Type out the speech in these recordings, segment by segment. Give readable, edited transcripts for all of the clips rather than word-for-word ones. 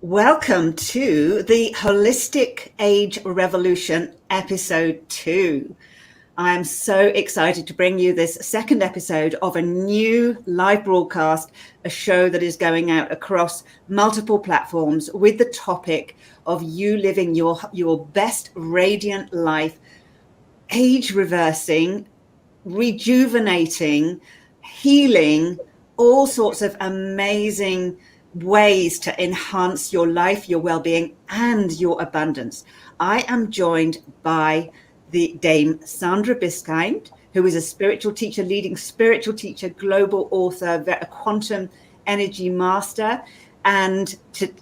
Welcome to the Holistic Age Revolution, episode 2. I am so excited to bring you this second episode of a new live broadcast, a show that is going out across multiple platforms with the topic of you living your best radiant life, age reversing, rejuvenating, healing, all sorts of amazing ways to enhance your life, your well-being, and your abundance. I am joined by the Dame Sandra Biskind, who is a spiritual teacher, leading spiritual teacher, global author, a quantum energy master. And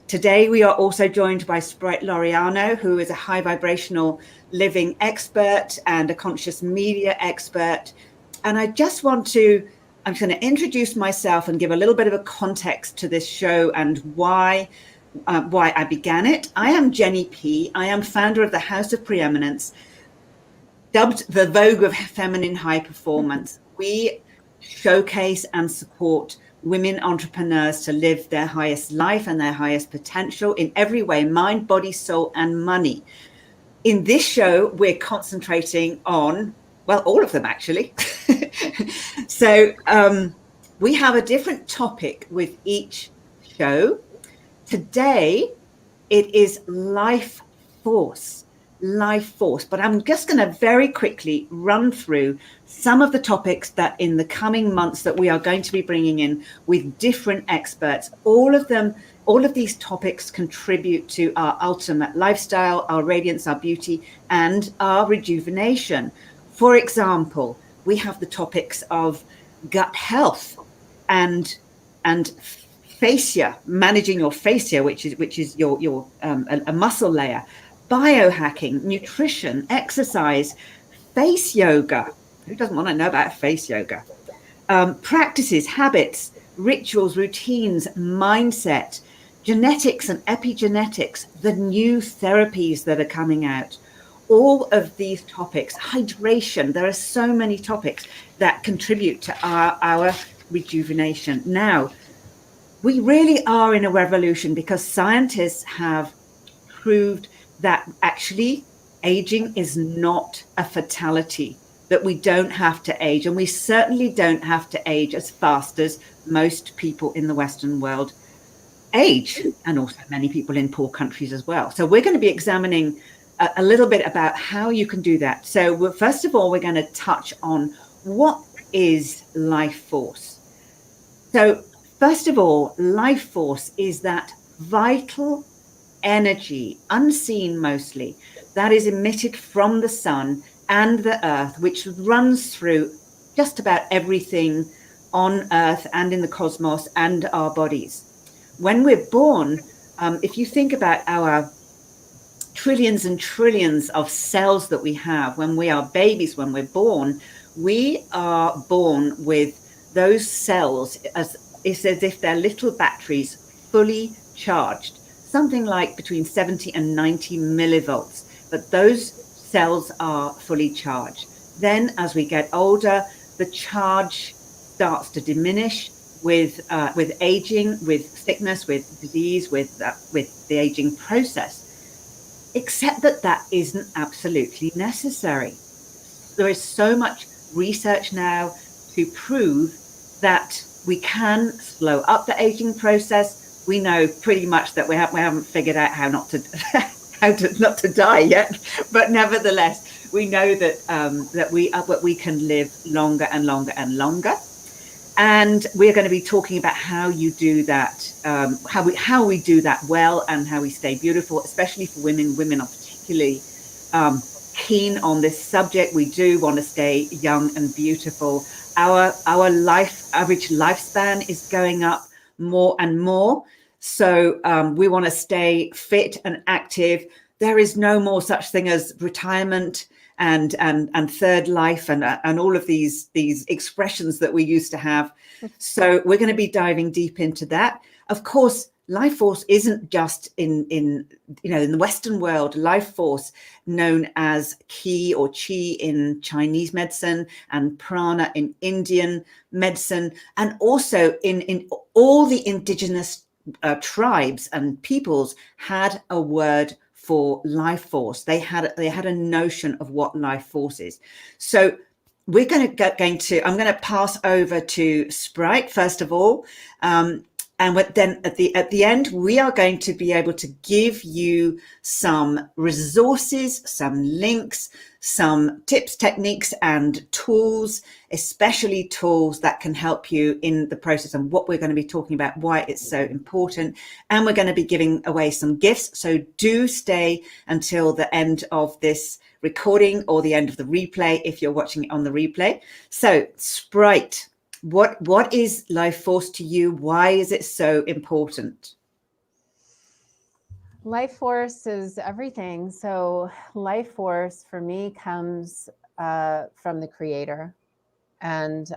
today we are also joined by Spryte Loriano, who is a high vibrational living expert and a conscious media expert. And I'm going to introduce myself and give a little bit of a context to this show and why I began it. I am Jenni P. I am founder of the House of Preeminence, dubbed the Vogue of Feminine High Performance. We showcase and support women entrepreneurs to live their highest life and their highest potential in every way: mind, body, soul, and money. In this show, we're concentrating on, well, all of them actually. So we have a different topic with each show. Today, it is life force, but I'm just going to very quickly run through some of the topics that in the coming months that we are going to be bringing in with different experts. All of these topics contribute to our ultimate lifestyle, our radiance, our beauty, and our rejuvenation. For example, we have the topics of gut health and fascia, managing your fascia, which is your a muscle layer, biohacking, nutrition, exercise, face yoga. Who doesn't want to know about face yoga? Practices, habits, rituals, routines, mindset, genetics and epigenetics, the new therapies that are coming out. All of these topics, hydration, there are so many topics that contribute to our rejuvenation. Now, we really are in a revolution because scientists have proved that actually aging is not a fatality, that we don't have to age, and we certainly don't have to age as fast as most people in the Western world age, and also many people in poor countries as well. So we're going to be examining a little bit about how you can do that. So first of all, we're going to touch on what is life force. So first of all, life force is that vital energy, unseen mostly, that is emitted from the sun and the earth, which runs through just about everything on earth and in the cosmos and our bodies. When we're born, if you think about our trillions and trillions of cells that we have, when we are babies, when we're born, we are born with those cells it's as if they're little batteries fully charged, something like between 70 and 90 millivolts, but those cells are fully charged. Then as we get older, the charge starts to diminish with aging, with sickness, with disease, with the aging process. Except that isn't absolutely necessary. There is so much research now to prove that we can slow up the aging process. We know pretty much that we haven't figured out how not to die yet, but nevertheless, we know that we can live longer and longer and longer. And we're going to be talking about how you do that, how we do that well, and how we stay beautiful, especially for women. Women are particularly keen on this subject. We do want to stay young and beautiful. Our average lifespan is going up more and more. So we want to stay fit and active. There is no more such thing as retirement and third life and all of these expressions that we used to have. So we're going to be diving deep into that. Of course, life force isn't just in the Western world. Life force, known as Qi or Qi in Chinese medicine and Prana in Indian medicine, and also in all the indigenous tribes and peoples had a word for life force. They had a notion of what life force is. So we're I'm going to pass over to Spryte first of all. And then at the end, we are going to be able to give you some resources, some links, some tips, techniques, and tools, especially tools that can help you in the process and what we're going to be talking about, why it's so important. And we're going to be giving away some gifts. So do stay until the end of this recording or the end of the replay if you're watching it on the replay. So Spryte, what is life force to you? Why is it so important? Life force is everything. So life force for me comes from the creator, and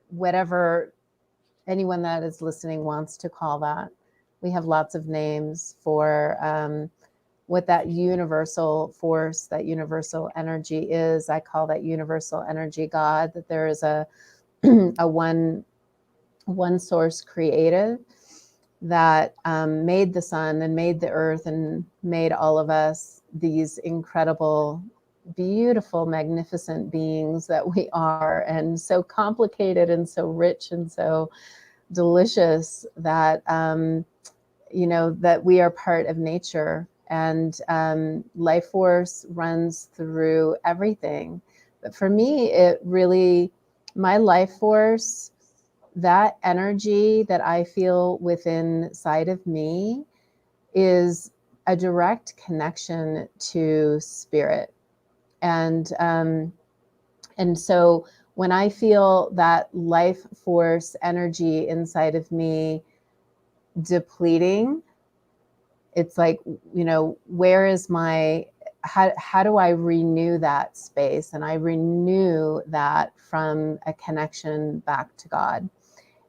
whatever anyone that is listening wants to call that. We have lots of names for what that universal force, that universal energy is. I call that universal energy God, that there is a one source creative that made the sun and made the earth and made all of us these incredible, beautiful, magnificent beings that we are, and so complicated and so rich and so delicious that that we are part of nature. And life force runs through everything. But for me, it really, my life force, that energy that I feel within inside of me is a direct connection to spirit. And so when I feel that life force energy inside of me depleting, it's like, where is how do I renew that space? And I renew that from a connection back to God.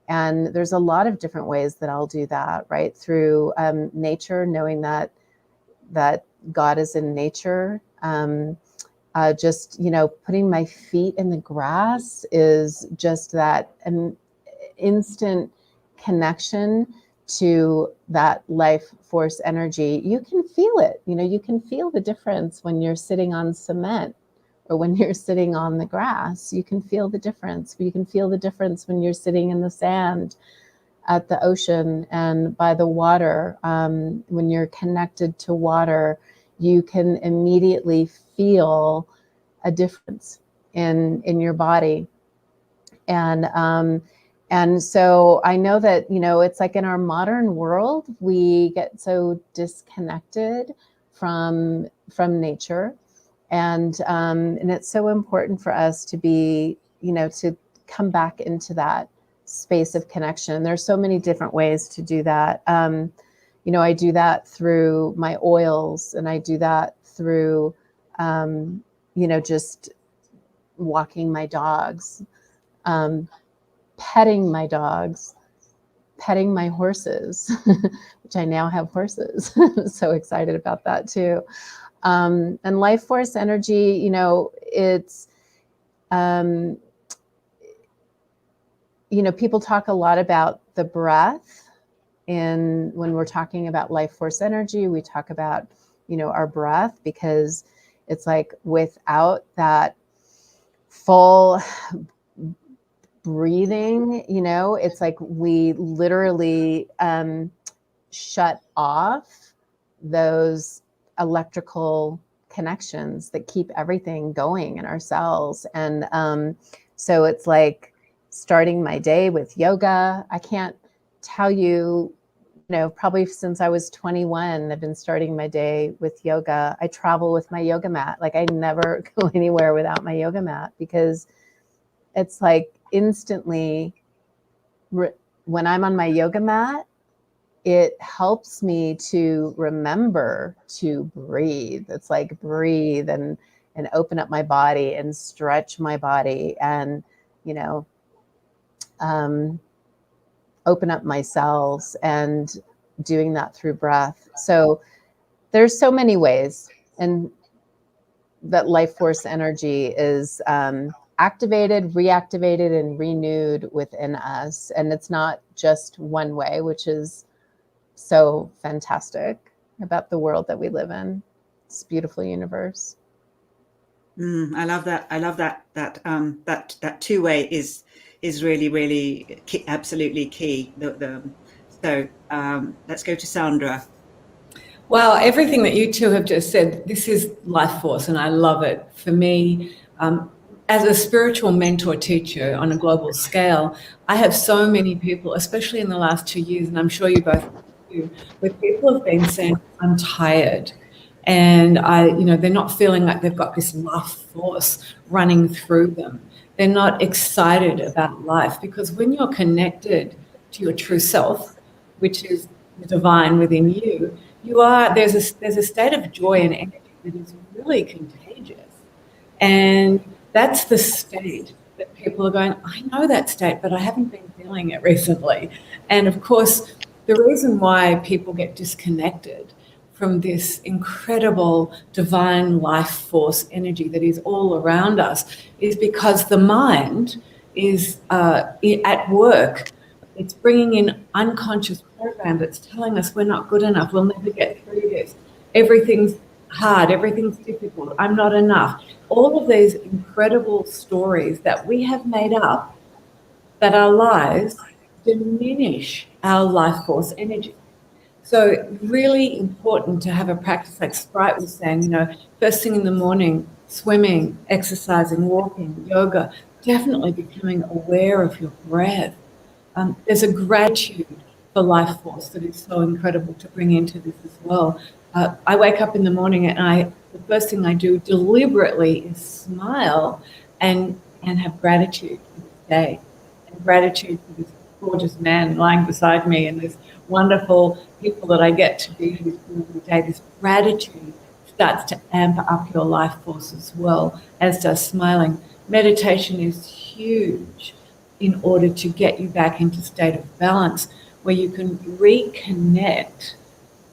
And there's a lot of different ways that I'll do that, right? Through nature, knowing that God is in nature. Just, putting my feet in the grass is just that an instant connection to that life force energy. You can feel it. You can feel the difference when you're sitting on cement or when you're sitting on the grass. You can feel the difference. You can feel the difference when you're sitting in the sand at the ocean and by the water. When you're connected to water, you can immediately feel a difference in your body. And so I know that, it's like in our modern world, we get so disconnected from nature. And it's so important for us to be, to come back into that space of connection. There's so many different ways to do that. I do that through my oils, and I do that through, just walking my dogs, petting my dogs, petting my horses, which I now have horses. So excited about that too. And life force energy, it's, people talk a lot about the breath. And when we're talking about life force energy, we talk about, our breath, because it's like without that full breathing, it's like we literally shut off those electrical connections that keep everything going in our cells. And so it's like starting my day with yoga. I can't tell you, probably since I was 21, I've been starting my day with yoga. I travel with my yoga mat. Like I never go anywhere without my yoga mat, because it's like instantly when I'm on my yoga mat, it helps me to remember to breathe. It's like breathe and open up my body and stretch my body and, open up my cells, and doing that through breath. So there's so many ways, and that life force energy is activated, reactivated, and renewed within us. And it's not just one way, which is so fantastic about the world that we live in. It's a beautiful universe. I love that. I love that two-way is really, really key, absolutely key. So let's go to Sandra. Wow, everything that you two have just said, this is life force, and I love it. For me, as a spiritual mentor teacher on a global scale, I have so many people, especially in the last 2 years, and I'm sure you both do, where people have been saying, I'm tired. And they're not feeling like they've got this life force running through them. They're not excited about life, because when you're connected to your true self, which is the divine within you, there's a state of joy and energy that is really contagious. And that's the state that people are going, I know that state, but I haven't been feeling it recently. And of course, the reason why people get disconnected from this incredible divine life force energy that is all around us is because the mind is at work. It's bringing in unconscious program that's telling us we're not good enough, we'll never get through this, everything's hard, everything's difficult, I'm not enough. All of these incredible stories that we have made up, that our lives diminish our life force energy. So really important to have a practice like Spryte was saying, first thing in the morning, swimming, exercising, walking, yoga, definitely becoming aware of your breath. There's a gratitude for life force that is so incredible to bring into this as well. I wake up in the morning and the first thing I do deliberately is smile and have gratitude for this day, and gratitude for this gorgeous man lying beside me and this wonderful people that I get to be with every day. This gratitude starts to amp up your life force as well, as does smiling. Meditation is huge in order to get you back into a state of balance where you can reconnect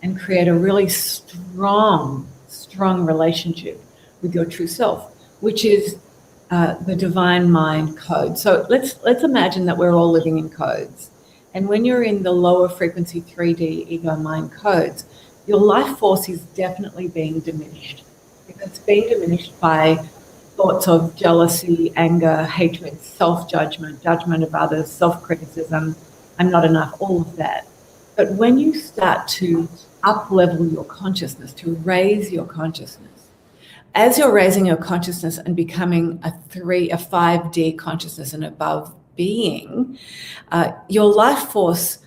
and create a really strong relationship with your true self, which is the divine mind code. So let's imagine that we're all living in codes. And when you're in the lower frequency 3D ego mind codes, your life force is definitely being diminished. It's being diminished by thoughts of jealousy, anger, hatred, self-judgment, judgment of others, self-criticism, I'm not enough, all of that. But when you start to up-level your consciousness, to raise your consciousness, as you're raising your consciousness and becoming a 5D consciousness and above being, your life force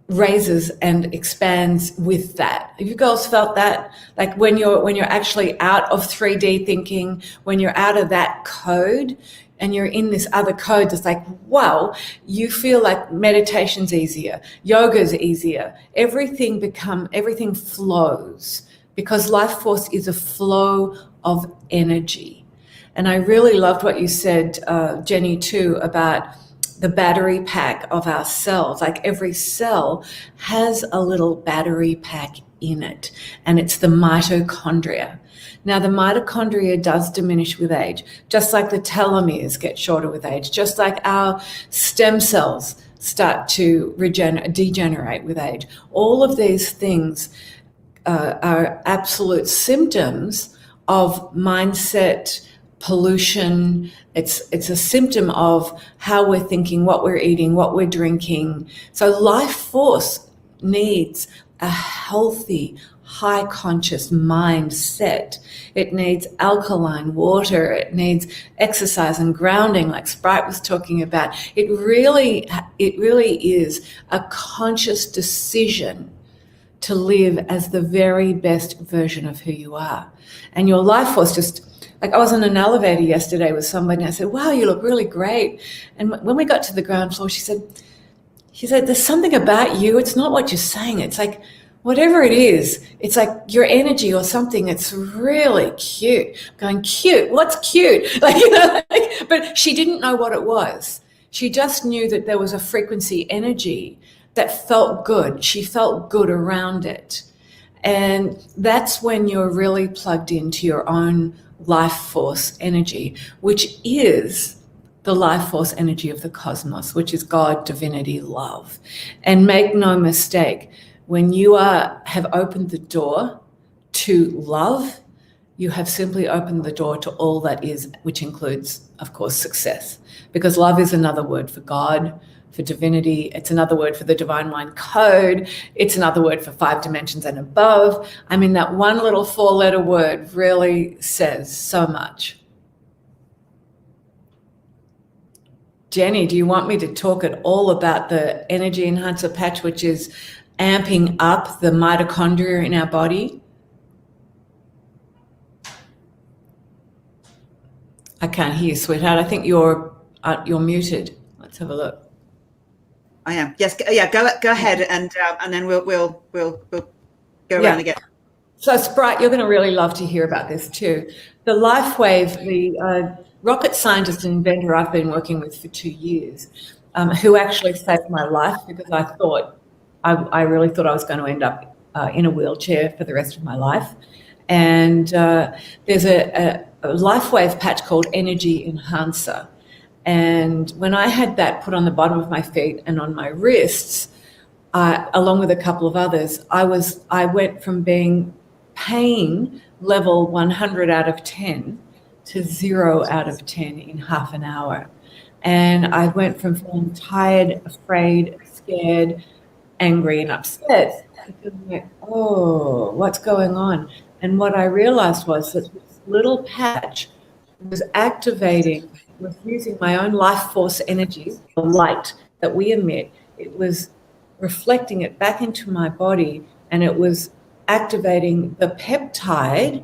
raises and expands with that. Have you girls felt that? Like when you're actually out of 3D thinking, when you're out of that code and you're in this other code that's like, wow, you feel like meditation's easier, yoga's easier, everything flows, because life force is a flow of energy. And I really loved what you said, Jenni, too, about the battery pack of our cells. Like every cell has a little battery pack in it, and it's the mitochondria. Now, the mitochondria does diminish with age, just like the telomeres get shorter with age, just like our stem cells start to degenerate with age. All of these things are absolute symptoms of mindset pollution. It's a symptom of how we're thinking, what we're eating, what we're drinking. So life force needs a healthy, high conscious mindset. It needs alkaline water. It needs exercise and grounding, like Spryte was talking about. It really is a conscious decision to live as the very best version of who you are. And your life force just, like I was in an elevator yesterday with somebody and I said, wow, you look really great. And when we got to the ground floor, she said, there's something about you. It's not what you're saying. It's like, whatever it is, it's like your energy or something. It's really cute. I'm going, cute? What's cute? But she didn't know what it was. She just knew that there was a frequency energy that felt good. She felt good around it. And that's when you're really plugged into your own life force energy, which is the life force energy of the cosmos, which is God, divinity, love. And make no mistake, when you have opened the door to love, you have simply opened the door to all that is, which includes, of course, success. Because love is another word for God, for divinity. It's another word for the divine mind code. It's another word for 5 dimensions and above. I mean, that one little 4-letter word really says so much. Jenni, do you want me to talk at all about the energy enhancer patch, which is amping up the mitochondria in our body? I can't hear you, sweetheart. I think you're muted. Let's have a look. I am. Yes. Yeah. Go ahead, and then we'll go around again. So, Spryte, you're going to really love to hear about this too. The Lifewave, the rocket scientist and inventor I've been working with for 2 years, who actually saved my life because I really thought I was going to end up in a wheelchair for the rest of my life. And there's a Lifewave patch called Energy Enhancer. And when I had that put on the bottom of my feet and on my wrists, along with a couple of others, I went from being pain level 100 out of 10 to 0 out of 10 in half an hour. And I went from feeling tired, afraid, scared, angry, and upset to feeling like, oh, what's going on? And what I realized was that this little patch was using my own life force energy, the light that we emit. It was reflecting it back into my body, and it was activating the peptide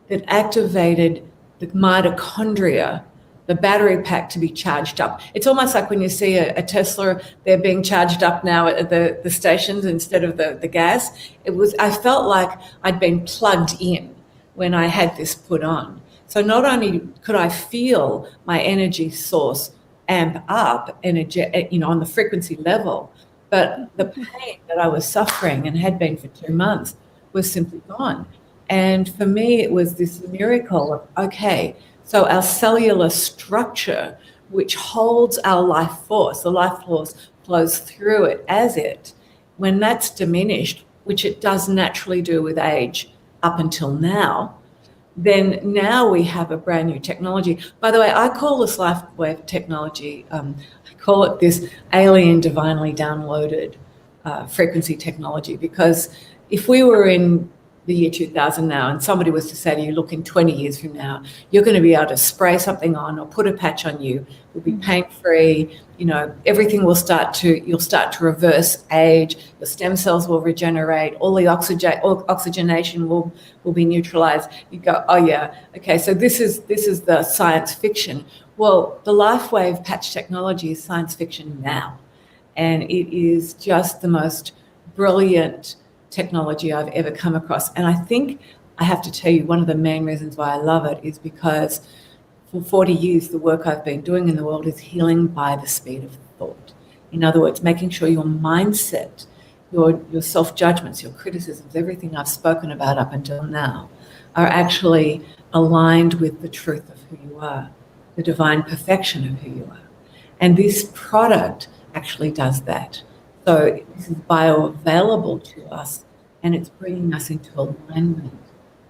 that activated the mitochondria, the battery pack, to be charged up. It's almost like when you see a Tesla, they're being charged up now at the stations instead of the gas. I felt like I'd been plugged in when I had this put on. So not only could I feel my energy source amp up on the frequency level, but the pain that I was suffering and had been for 2 months was simply gone. And for me, it was this miracle of, okay, so our cellular structure, which holds our life force, the life force flows through it, when that's diminished, which it does naturally do with age up until now, then now we have a brand new technology. By the way, I call this Lifewave technology, I call it this alien divinely downloaded frequency technology, because if we were in the year 2000 now and somebody was to say to you, look, in 20 years from now, you're going to be able to spray something on or put a patch on you, it'll be pain-free, everything you'll start to reverse age, your stem cells will regenerate, all the oxygenation will be neutralized. You go, oh yeah, okay, so this is the science fiction. Well, the Lifewave patch technology is science fiction now, and it is just the most brilliant technology I've ever come across. And I think I have to tell you, one of the main reasons why I love it is because for 40 years, the work I've been doing in the world is healing by the speed of thought. In other words, making sure your mindset, your self-judgments, your criticisms, everything I've spoken about up until now are actually aligned with the truth of who you are, the divine perfection of who you are. And this product actually does that. So this is bioavailable to us, and it's bringing us into alignment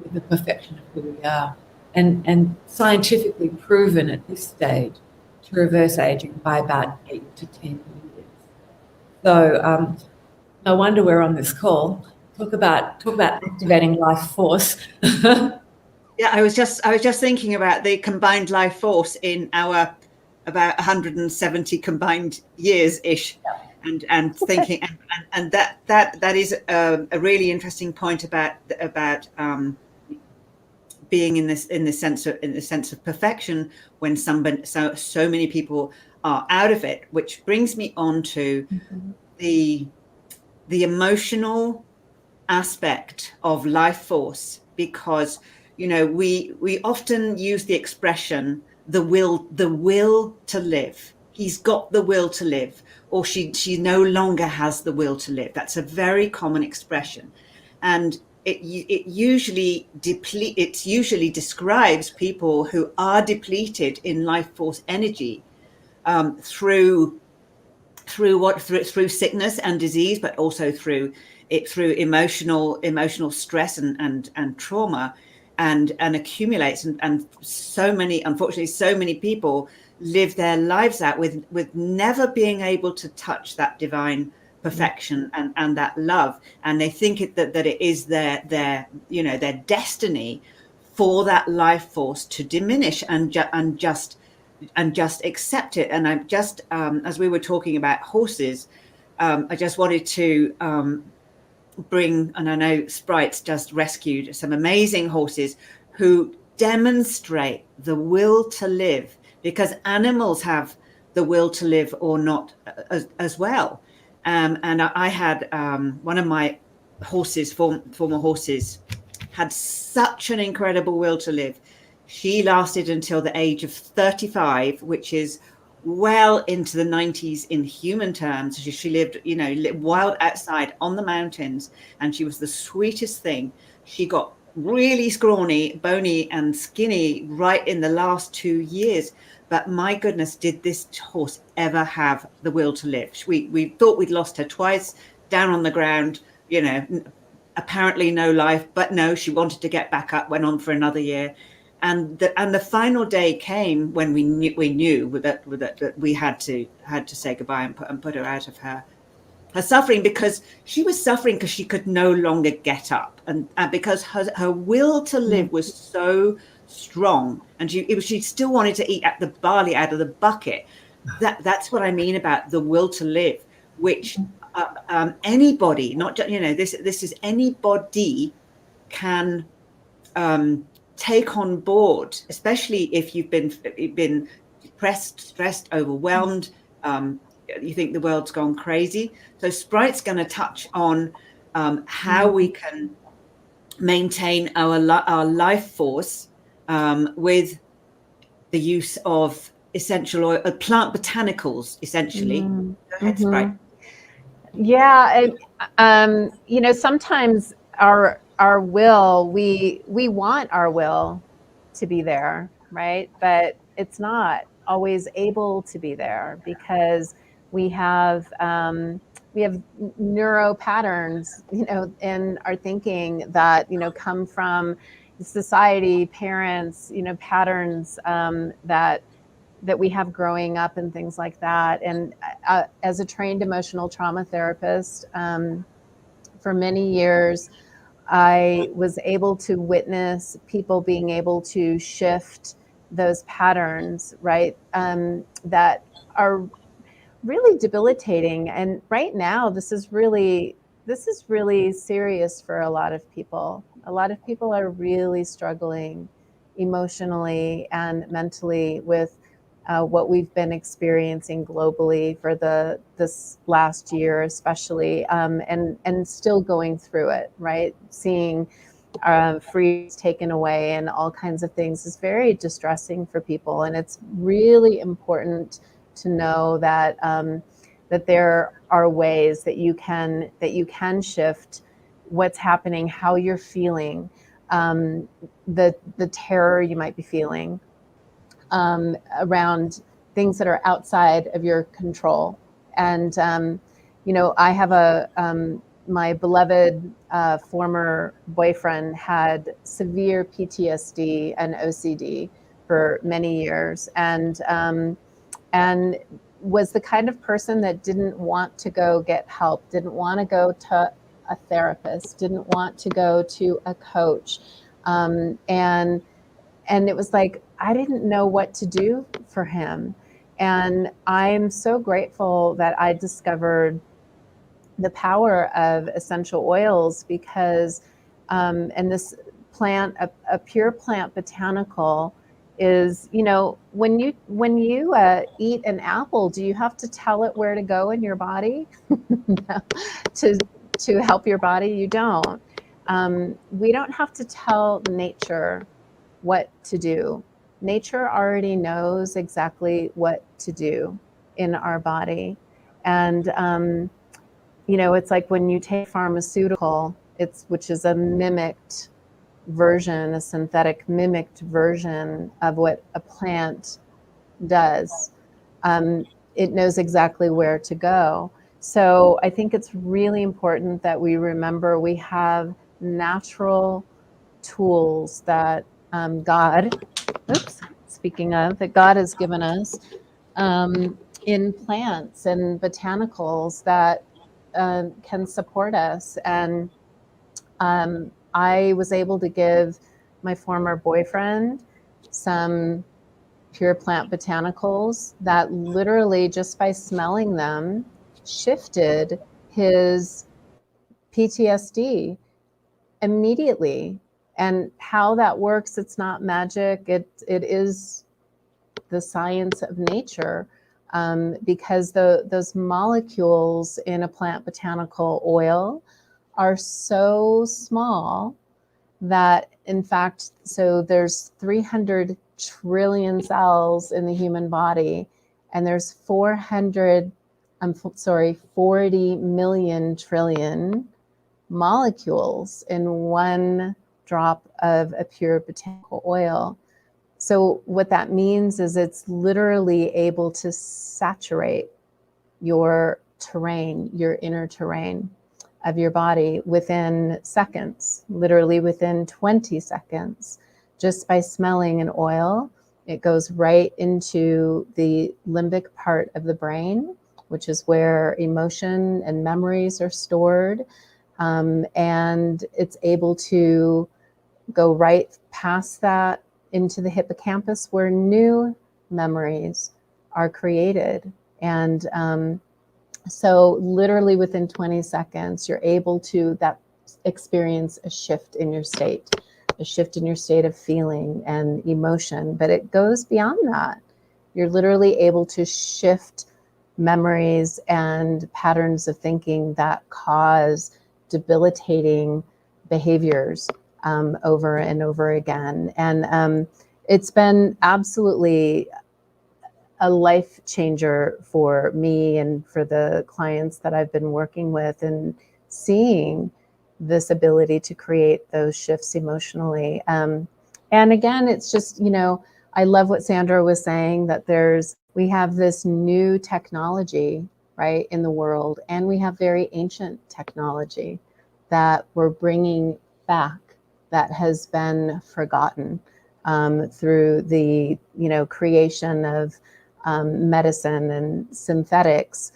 with the perfection of who we are, and scientifically proven at this stage to reverse aging by about 8 to 10 years. So no wonder we're on this call. Talk about activating life force. Yeah, I was just thinking about the combined life force in our about 170 combined years ish. Yeah. And thinking, and that is a really interesting point about being in the sense of perfection when so many people are out of it, which brings me on to the emotional aspect of life force, because we often use the expression the will to live. He's got the will to live, or she no longer has the will to live. That's a very common expression, and it usually describes people who are depleted in life force energy, through sickness and disease, but also through emotional stress and trauma, and accumulates, and so many, unfortunately, so many people live their lives out with never being able to touch that divine perfection and that love, and they think that it is their destiny for that life force to diminish and just accept it. And I just, as we were talking about horses, I just wanted to bring, and I know Spryte's just rescued some amazing horses who demonstrate the will to live, because animals have the will to live or not as well. And I had one of my horses, former horses, had such an incredible will to live. She lasted until the age of 35, which is well into the 90s in human terms. She lived, wild outside on the mountains, and she was the sweetest thing. She got really scrawny, bony and skinny right in the last 2 years. But my goodness, did this horse ever have the will to live? We thought we'd lost her twice, down on the ground, apparently no life, but no, she wanted to get back up, went on for another year. And the final day came when we knew that we had to say goodbye and put her out of her suffering, because she was suffering because she could no longer get up, and because her will to live was so strong, and she still wanted to eat the barley out of the bucket. That's what I mean about the will to live, which anybody, not just, this is anybody can take on board, especially if you've been depressed, stressed, overwhelmed, you think the world's gone crazy. So Spryte's going to touch on how we can maintain our life force with the use of essential oil, plant botanicals, essentially. Go ahead, Spryte. Yeah, and sometimes our will, we want our will to be there, right? But it's not always able to be there, because we have neuro patterns, in our thinking that come from society, parents, patterns that we have growing up and things like that. And as a trained emotional trauma therapist, for many years, I was able to witness people being able to shift those patterns, right? That are really debilitating. And right now, this is really serious for a lot of people. A lot of people are really struggling emotionally and mentally with what we've been experiencing globally for this last year, especially, and still going through it, right? Seeing freedoms taken away and all kinds of things is very distressing for people, and it's really important to know that that there are ways that you can shift what's happening, how you're feeling, the terror you might be feeling, around things that are outside of your control. And I have my beloved former boyfriend had severe PTSD and OCD for many years, and was the kind of person that didn't want to go get help, didn't want to go to a therapist, didn't want to go to a coach, and it was like, I didn't know what to do for him. And I'm so grateful that I discovered the power of essential oils, because, and this plant, a pure plant botanical is, when you eat an apple, do you have to tell it where to go in your body? No. To help your body? You don't. We don't have to tell nature what to do. Nature already knows exactly what to do in our body. And, it's like when you take pharmaceutical, which is a mimicked version, a synthetic mimicked version of what a plant does. it knows exactly where to go. So I think it's really important that we remember we have natural tools that God, oops, speaking of, that God has given us in plants and botanicals that can support us. And I was able to give my former boyfriend some pure plant botanicals that literally just by smelling them shifted his PTSD immediately. And how that works, it's not magic. It is the science of nature, because those molecules in a plant botanical oil are so small that, in fact, so there's 300 trillion cells in the human body, and there's 40 million trillion molecules in one drop of a pure botanical oil. So what that means is it's literally able to saturate your terrain, your inner terrain of your body within seconds, literally within 20 seconds. Just by smelling an oil, it goes right into the limbic part of the brain, which is where emotion and memories are stored. And it's able to go right past that into the hippocampus where new memories are created. And so literally within 20 seconds, you're able to experience a shift in your state of feeling and emotion. But it goes beyond that. You're literally able to shift memories and patterns of thinking that cause debilitating behaviors over and over again. And it's been absolutely a life changer for me and for the clients that I've been working with, and seeing this ability to create those shifts emotionally. And again, it's just, I love what Sandra was saying, that we have this new technology, right, in the world, and we have very ancient technology that we're bringing back that has been forgotten through the, creation of medicine and synthetics.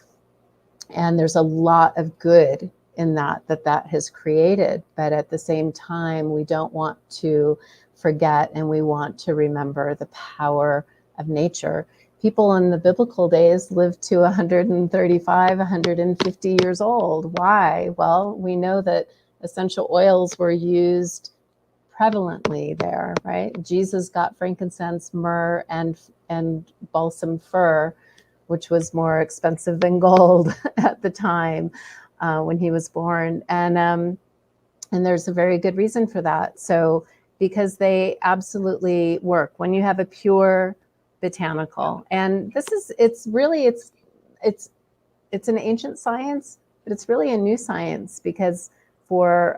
And there's a lot of good in that has created. But at the same time, we don't want to forget, and we want to remember the power of nature. People in the biblical days lived to 135, 150 years old. Why? Well, we know that essential oils were used prevalently there, right? Jesus got frankincense, myrrh, and balsam fir, which was more expensive than gold at the time when he was born. And there's a very good reason for that. So because they absolutely work when you have a pure botanical. And it's an ancient science, but it's really a new science, because for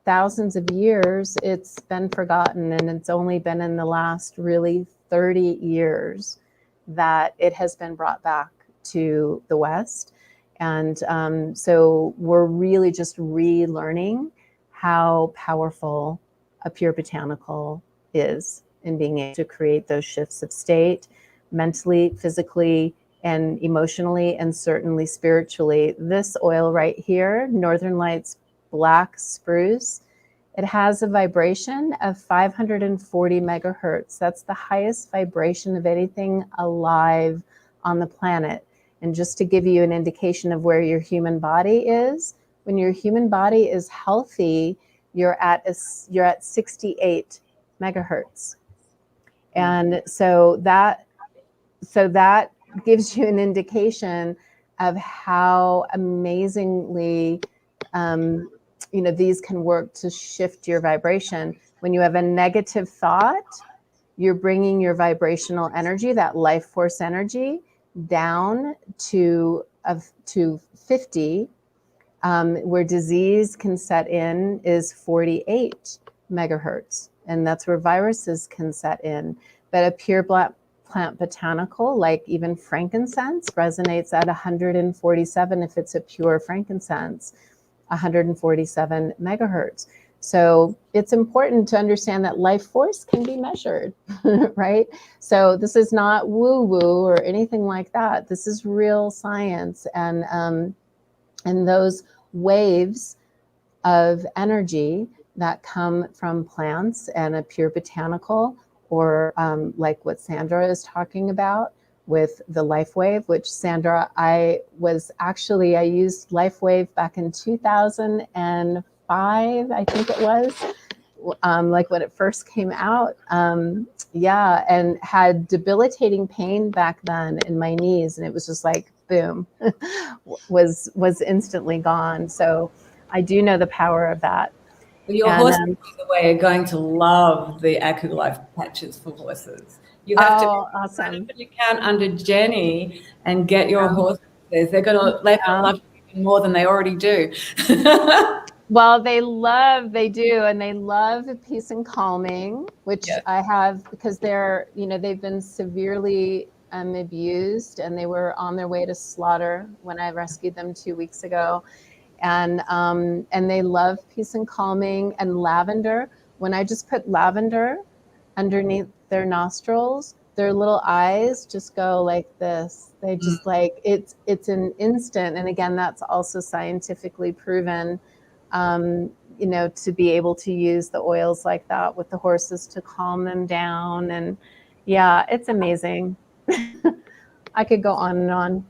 thousands of years, it's been forgotten, and it's only been in the last really 30 years that it has been brought back to the West. And so we're really just relearning how powerful a pure botanical is in being able to create those shifts of state, mentally, physically, and emotionally, and certainly spiritually. This oil right here, Northern Lights Black Spruce, it has a vibration of 540 megahertz. That's the highest vibration of anything alive on the planet. And just to give you an indication of where your human body is, when your human body is healthy, you're at 68 megahertz. And so that gives you an indication of how amazingly these can work to shift your vibration. When you have a negative thought, you're bringing your vibrational energy, that life force energy, down to 50. Where disease can set in is 48 megahertz, and that's where viruses can set in. But a pure plant botanical, like even frankincense resonates at 147 if it's a pure frankincense, 147 megahertz. So it's important to understand that life force can be measured, right? So this is not woo-woo or anything like that. This is real science, and those waves of energy that come from plants and a pure botanical, or like what Sandra is talking about with the Lifewave, which Sandra, I used Lifewave back in 2005, I think it was, like when it first came out. Yeah, and had debilitating pain back then in my knees, and it was just like, boom, was instantly gone. So I do know the power of that. Your horses, by the way, are going to love the AcuLife patches for horses. You have to awesome. You can under Jenni and get your horses. They're going to love you even more than they already do. Well, they do, and they love peace and calming, which I have, because they've been severely abused, and they were on their way to slaughter when I rescued them 2 weeks ago. And they love peace and calming and lavender. When I just put lavender underneath their nostrils, their little eyes just go like this. They just like, it's an instant. And again, that's also scientifically proven, to be able to use the oils like that with the horses to calm them down. And yeah, it's amazing. I could go on and on.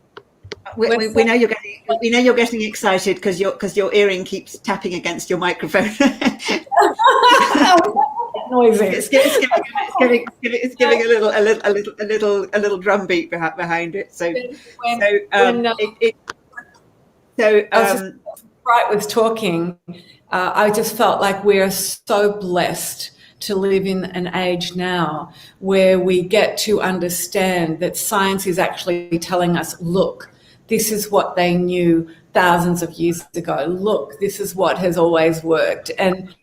We know you're getting excited because your earring keeps tapping against your microphone. Noisy. It's giving a little drum beat behind it. Spryte was talking. I just felt like we're so blessed to live in an age now where we get to understand that science is actually telling us, look, this is what they knew thousands of years ago. Look, this is what has always worked. And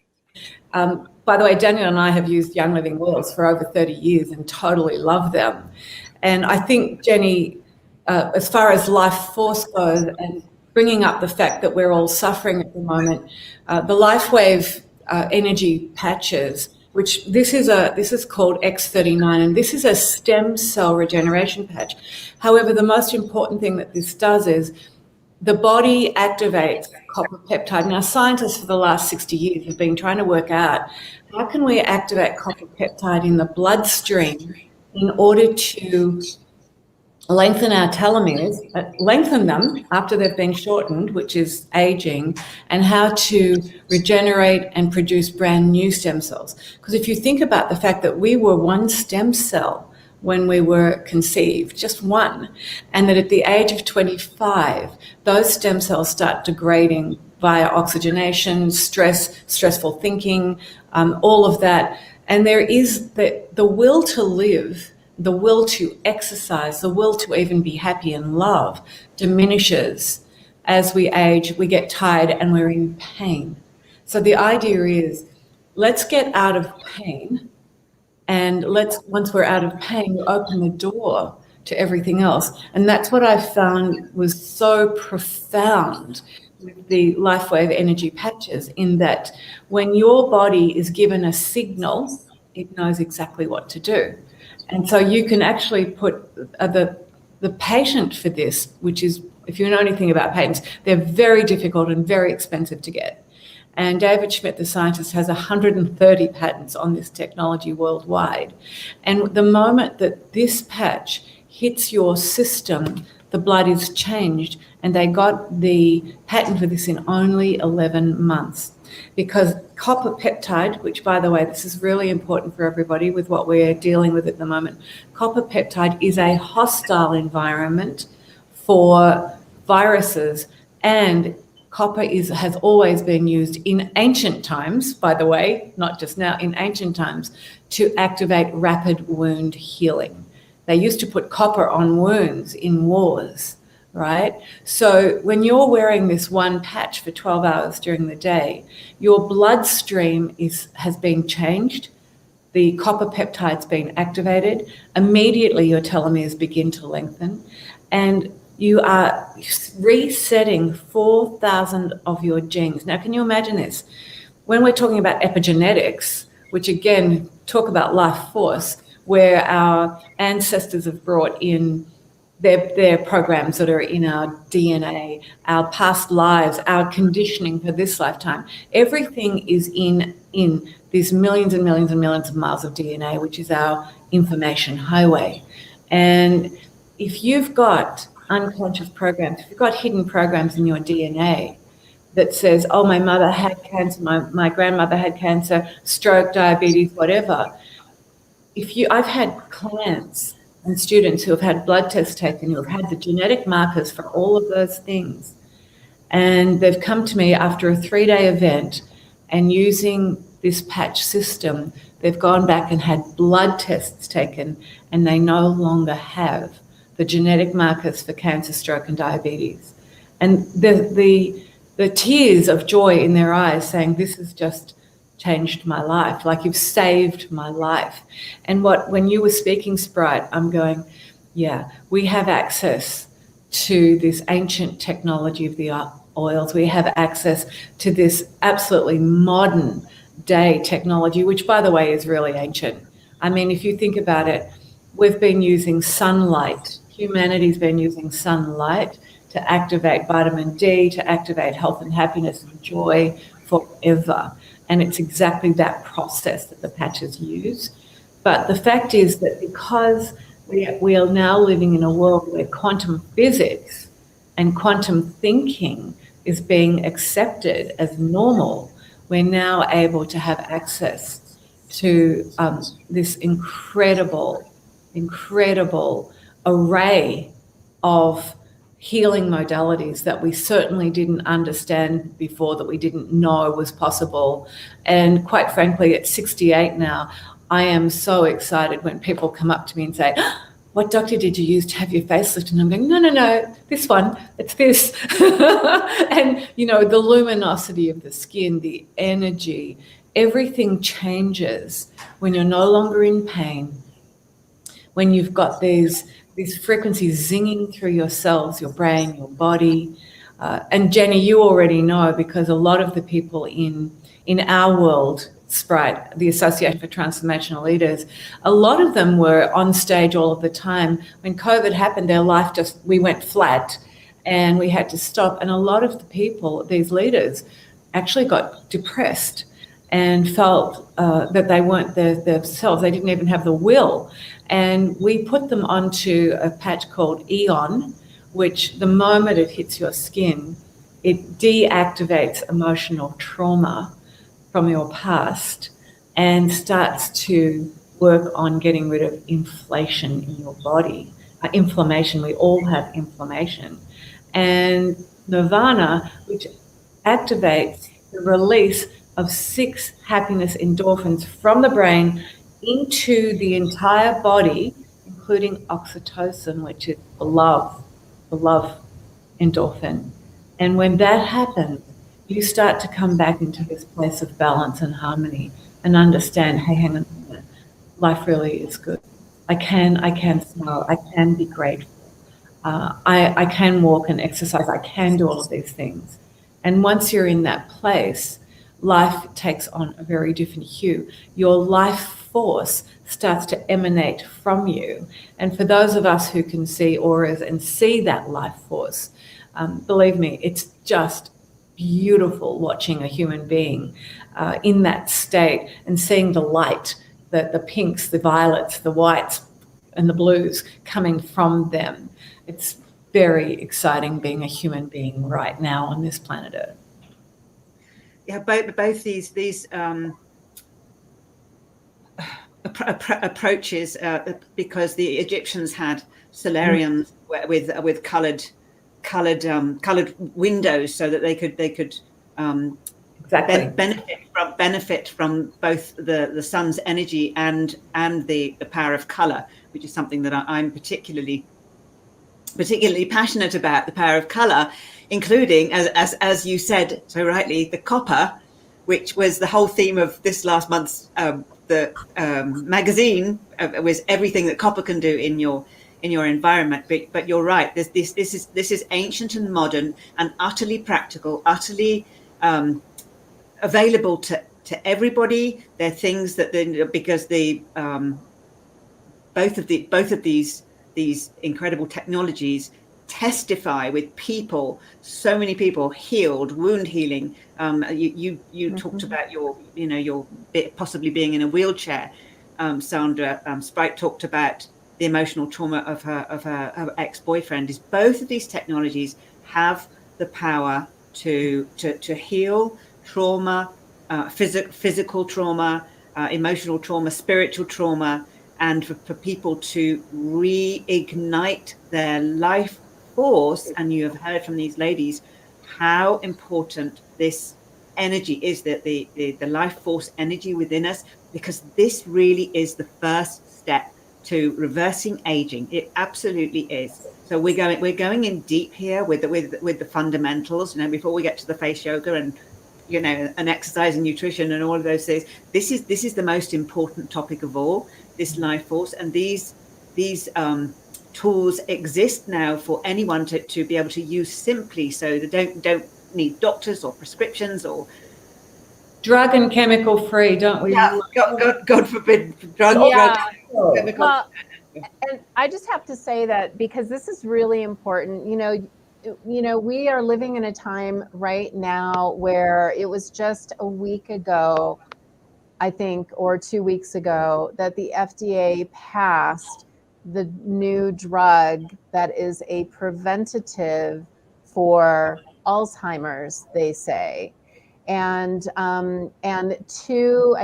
by the way, Daniel and I have used Young Living oils for over 30 years and totally love them. And I think, Jenni, as far as life force goes and bringing up the fact that we're all suffering at the moment, the Lifewave energy patches, which this is called X39, and this is a stem cell regeneration patch. However, the most important thing that this does is the body activates copper peptide. Now, scientists for the last 60 years have been trying to work out how can we activate copper peptide in the bloodstream in order to lengthen our telomeres, lengthen them after they've been shortened, which is aging, and how to regenerate and produce brand new stem cells. Because if you think about the fact that we were one stem cell when we were conceived, just one, and that at the age of 25, those stem cells start degrading via oxygenation, stressful thinking, all of that. And there is the will to live, the will to exercise, the will to even be happy and love diminishes as we age, we get tired and we're in pain. So the idea is, let's get out of pain, and once we're out of pain, we open the door to everything else. And that's what I found was so profound with the Lifewave energy patches, in that when your body is given a signal, it knows exactly what to do. And so you can actually put the patent for this, which is, if you know anything about patents, they're very difficult and very expensive to get. And David Schmidt, the scientist, has 130 patents on this technology worldwide. And the moment that this patch hits your system, the blood is changed. And they got the patent for this in only 11 months. Because copper peptide, which, by the way, this is really important for everybody with what we're dealing with at the moment, copper peptide is a hostile environment for viruses, and copper has always been used in ancient times, by the way, not just now, in ancient times, to activate rapid wound healing. They used to put copper on wounds in wars, right? So when you're wearing this one patch for 12 hours during the day, your bloodstream has been changed the copper peptide's been activated. Immediately your telomeres begin to lengthen, and you are resetting 4,000 of your genes. Now, can you imagine this? When we're talking about epigenetics, which again, talk about life force, where our ancestors have brought in their programs that are in our DNA, our past lives, our conditioning for this lifetime. Everything is in these millions and millions and millions of miles of DNA, which is our information highway. And if you've got unconscious programs, if you've got hidden programs in your DNA that says, oh, my mother had cancer, my grandmother had cancer, stroke, diabetes, whatever. I've had clients and students who have had blood tests taken, who have had the genetic markers for all of those things. And they've come to me after a 3-day event, and using this patch system, they've gone back and had blood tests taken, and they no longer have the genetic markers for cancer, stroke, and diabetes. And the tears of joy in their eyes, saying, this has just changed my life, like you've saved my life. And when you were speaking, Spryte, I'm going, yeah, we have access to this ancient technology of the oils. We have access to this absolutely modern day technology, which, by the way, is really ancient. I mean, if you think about it, we've been using sunlight. Humanity's been using sunlight to activate vitamin D, to activate health and happiness and joy forever. And it's exactly that process that the patches use. But the fact is that because we are now living in a world where quantum physics and quantum thinking is being accepted as normal, we're now able to have access to this incredible array of healing modalities that we certainly didn't understand before, that we didn't know was possible. And quite frankly, at 68 now, I am so excited when people come up to me and say, what doctor did you use to have your facelift? And I'm going, no, this one, it's this. And, the luminosity of the skin, the energy, everything changes when you're no longer in pain, when you've got these frequencies zinging through your cells, your brain, your body. And Jenny, you already know, because a lot of the people in our world, Spryte, the Association for Transformational Leaders, a lot of them were on stage all of the time. When COVID happened, their life we went flat and we had to stop. And a lot of the people, these leaders, actually got depressed and felt that they weren't themselves. They didn't even have the will. And we put them onto a patch called Eon, which the moment it hits your skin, it deactivates emotional trauma from your past and starts to work on getting rid of inflation in your body. Inflammation, we all have inflammation. And Nirvana, which activates the release of 6 happiness endorphins from the brain into the entire body, including oxytocin, which is the love endorphin. And when that happens, you start to come back into this place of balance and harmony and understand, hey, hang on a minute, life really is good. I can smile, I can be grateful. I can walk and exercise, I can do all of these things. And once you're in that place, life takes on a very different hue. Your life force starts to emanate from you. And for those of us who can see auras and see that life force, believe me, it's just beautiful watching a human being in that state and seeing the light, the pinks, the violets, the whites, and the blues coming from them. It's very exciting being a human being right now on this planet Earth. Yeah, both these approaches, because the Egyptians had solariums with coloured windows, so that they could exactly benefit from both the sun's energy and the power of colour, which is something that I'm particularly passionate about, the power of colour, including, as you said so rightly, the copper, which was the whole theme of this last month's the magazine was everything that copper can do in your environment. But you're right. This is ancient and modern and utterly practical, utterly available to everybody. They're things that because both of these incredible technologies testify with people, so many people healed, wound healing. You talked about your possibly being in a wheelchair, Sandra. Spryte talked about the emotional trauma of her ex-boyfriend. Is both of these technologies have the power to heal trauma, physical trauma, emotional trauma, spiritual trauma, and for people to reignite their life force. And you have heard from these ladies how important this energy is, that the life force energy within us, because this really is the first step to reversing aging. It absolutely is. So we're going in deep here with the fundamentals, before we get to the face yoga and and exercise and nutrition and all of those things. This is the most important topic of all, this life force. And these tools exist now for anyone to be able to use simply, so they don't need doctors or prescriptions or drug and chemical free, don't we? Yeah, God forbid drug. Chemical. Well, and I just have to say that because this is really important. We are living in a time right now where it was just a week ago, I think, or 2 weeks ago, that the FDA passed the new drug that is a preventative for Alzheimer's, they say. And I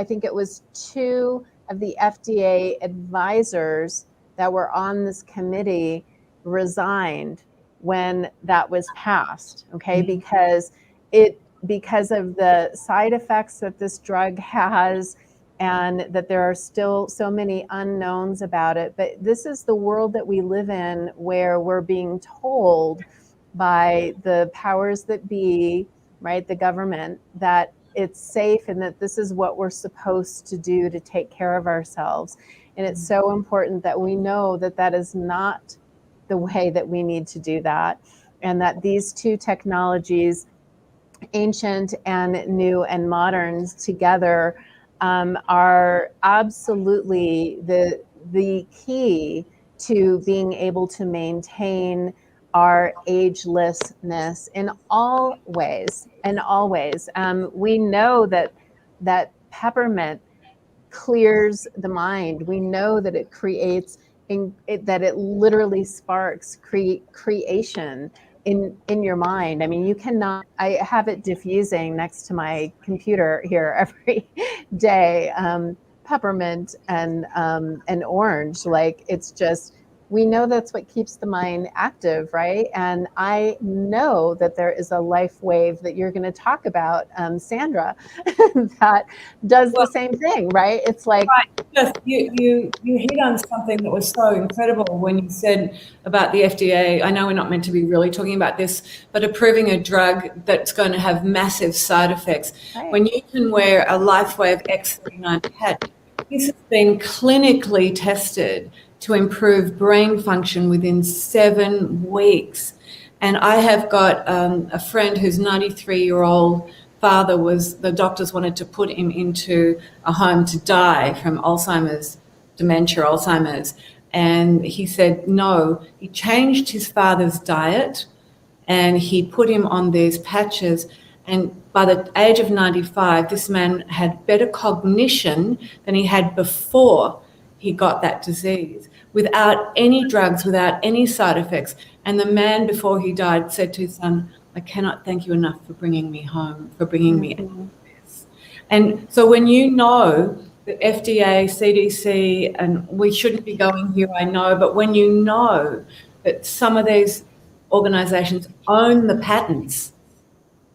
think it was two of the FDA advisors that were on this committee resigned when that was passed, okay? Mm-hmm. Because of the side effects that this drug has, and that there are still so many unknowns about it. But this is the world that we live in, where we're being told by the powers that be, right, the government, that it's safe and that this is what we're supposed to do to take care of ourselves. And it's so important that we know that that is not the way that we need to do that, and that these two technologies, ancient and new and modern together, are absolutely the key to being able to maintain our agelessness in all ways. We know that peppermint clears the mind. We know that it creates, that it literally sparks creation in your mind. I mean, you cannot, I have it diffusing next to my computer here every day, peppermint and orange. Like, it's just, we know that's what keeps the mind active, right? And I know that there is a life wave that you're going to talk about, Sandra, that does the same thing, right? It's like, right. You hit on something that was so incredible when you said about the FDA. I know we're not meant to be really talking about this, but approving a drug that's going to have massive side effects. Right. When you can wear a Lifewave X39 patch, this has been clinically tested to improve brain function within 7 weeks. And I have got a friend whose 93-year-old father the doctors wanted to put him into a home to die from Alzheimer's, dementia, Alzheimer's. And he said no. He changed his father's diet and he put him on these patches. And by the age of 95, this man had better cognition than he had before he got that disease, without any drugs, without any side effects. And the man, before he died, said to his son, "I cannot thank you enough for bringing me home, for bringing me out of this." And so when you know the FDA, CDC, and we shouldn't be going here, I know, but when you know that some of these organizations own the patents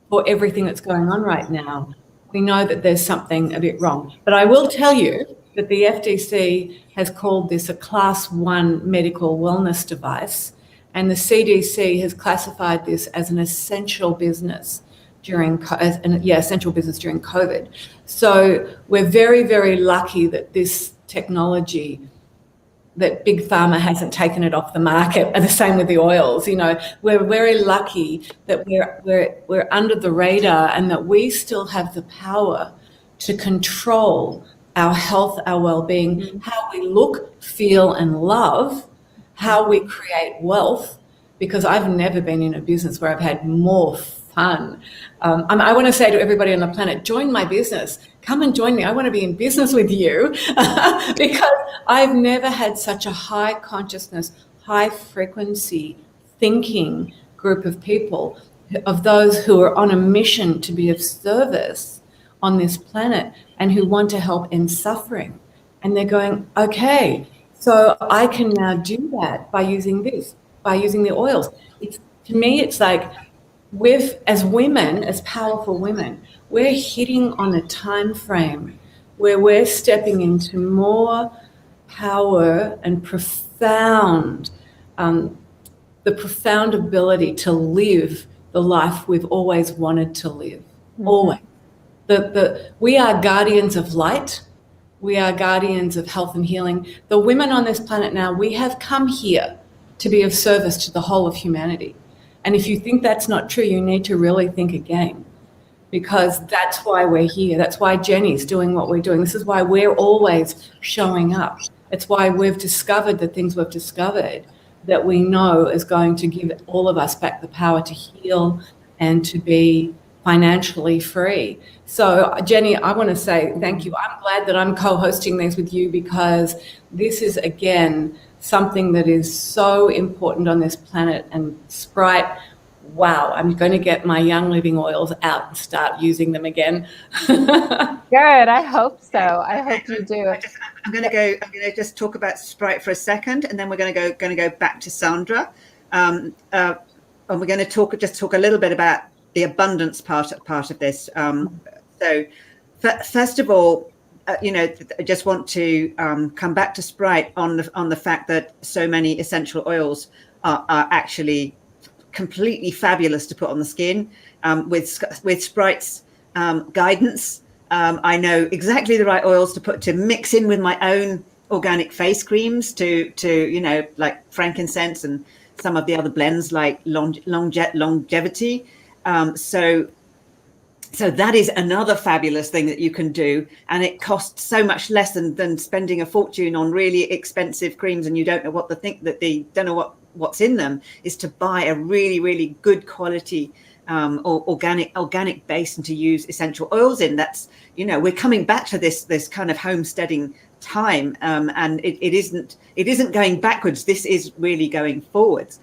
for everything that's going on right now, we know that there's something a bit wrong. But I will tell you that the FTC has called this a Class 1 medical wellness device, and the CDC has classified this as an essential business during essential business during COVID. So we're very, very lucky that this technology, that big pharma hasn't taken it off the market, and the same with the oils. You know, we're very lucky that we're under the radar, and that we still have the power to control our health, our well-being, how we look, feel, and love, how we create wealth. Because I've never been in a business where I've had more fun. I want to say to everybody on the planet, join my business. Come and join me. I want to be in business with you because I've never had such a high consciousness, high frequency thinking group of people, of those who are on a mission to be of service on this planet and who want to help end suffering. And they're going, okay, so I can now do that by using this, by using the oils. To me, it's like, as women, as powerful women, we're hitting on a time frame where we're stepping into more power and profound, the profound ability to live the life we've always wanted to live. Always. We are guardians of light. We are guardians of health and healing. The women on this planet now, we have come here to be of service to the whole of humanity. And if you think that's not true, you need to really think again, because that's why we're here. That's why Jenni's doing what we're doing. This is why we're always showing up. It's why we've discovered the things we've discovered that we know is going to give all of us back the power to heal and to be financially free. So, Jenni, I want to say thank you. I'm glad that I'm co-hosting these with you, because this is, again, something that is so important on this planet. And Spryte, wow, I'm going to get my Young Living oils out and start using them again. Good. I hope so. I hope you do. I'm going to just talk about Spryte for a second, and then we're going to go back to Sandra, and we're going to talk a little bit about the abundance part of this. So, first of all, I just want to come back to Spryte on the fact that so many essential oils are actually completely fabulous to put on the skin. With Spryte's guidance, I know exactly the right oils to mix in with my own organic face creams to like frankincense and some of the other blends like longevity. So that is another fabulous thing that you can do, and it costs so much less than spending a fortune on really expensive creams, and you don't know what's in them, is to buy a really, really good quality organic base and to use essential oils in. That's, we're coming back to this kind of homesteading time, and it isn't going backwards. This is really going forwards.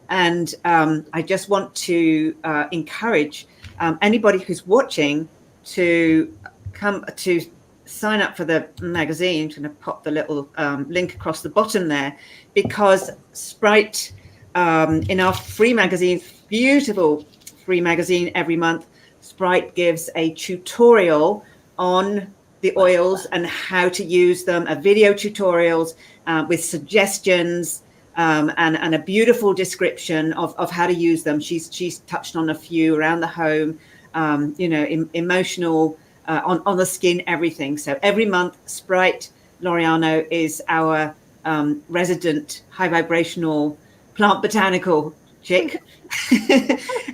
And I just want to encourage anybody who's watching to come to sign up for the magazine. I'm going to pop the little link across the bottom there, because Spryte, in our free magazine, beautiful free magazine every month, Spryte gives a tutorial on the oils and how to use them, a video tutorials with suggestions, and a beautiful description of how to use them. She's touched on a few around the home, emotional, on the skin, everything. So every month, Spryte Loriano is our resident high vibrational plant botanical chick,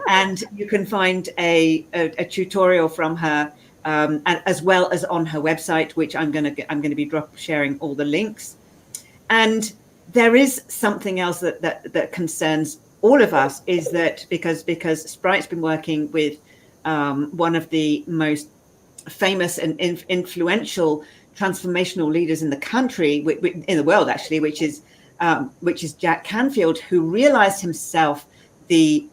and you can find a tutorial from her, as well as on her website, which I'm going to be sharing all the links. And there is something else that concerns all of us, is that because Spryte's been working with one of the most famous and influential transformational leaders in the country, in the world actually, which is Jack Canfield, who realized himself the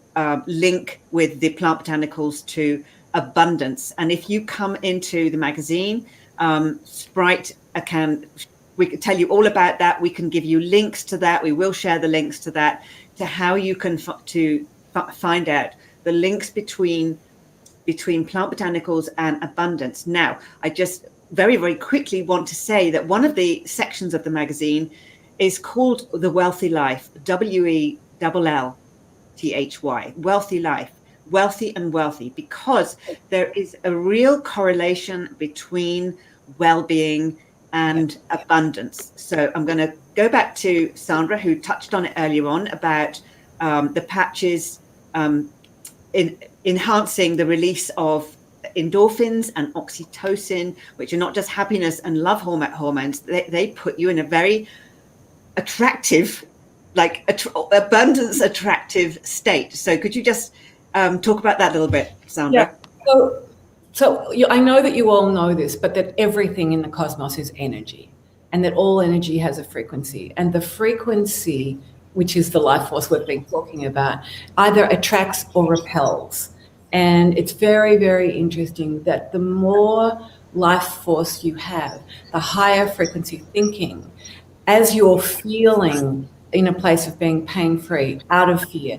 link with the plant botanicals to abundance. And if you come into the magazine, Spryte we can tell you all about that. We can give you links to that. We will share the links to that, to how you can find out the links between plant botanicals and abundance. Now, I just very, very quickly want to say that one of the sections of the magazine is called The Wealthy Life, WELLTHY, Wealthy Life, wealthy and wealthy, because there is a real correlation between well-being and abundance. So I'm going to go back to Sandra, who touched on it earlier on about the patches enhancing the release of endorphins and oxytocin, which are not just happiness and love hormones. They put you in a very attractive, like abundance attractive state. So could you just talk about that a little bit, Sandra? Yeah. I know that you all know this, but that everything in the cosmos is energy, and that all energy has a frequency, and the frequency, which is the life force we've been talking about, either attracts or repels. And it's very, very interesting that the more life force you have, the higher frequency thinking, as you're feeling in a place of being pain-free, out of fear,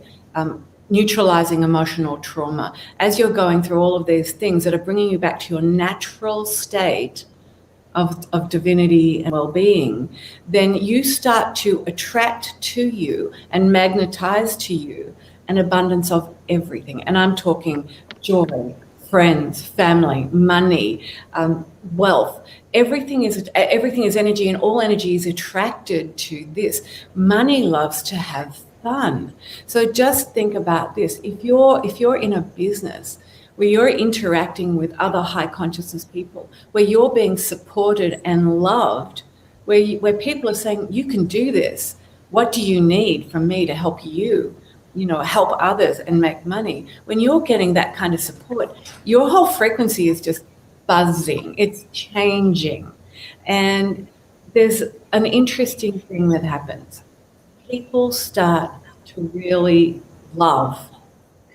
neutralizing emotional trauma, as you're going through all of these things that are bringing you back to your natural state of divinity and well-being, then you start to attract to you and magnetize to you an abundance of everything. And I'm talking joy, friends, family, money, wealth. Everything is energy, and all energy is attracted to this. Money loves to have fun. So just think about this. If you're in a business where you're interacting with other high consciousness people, where you're being supported and loved, where people are saying, you can do this. What do you need from me to help you? Help others and make money. When you're getting that kind of support, your whole frequency is just buzzing. It's changing. And there's an interesting thing that happens. People start to really love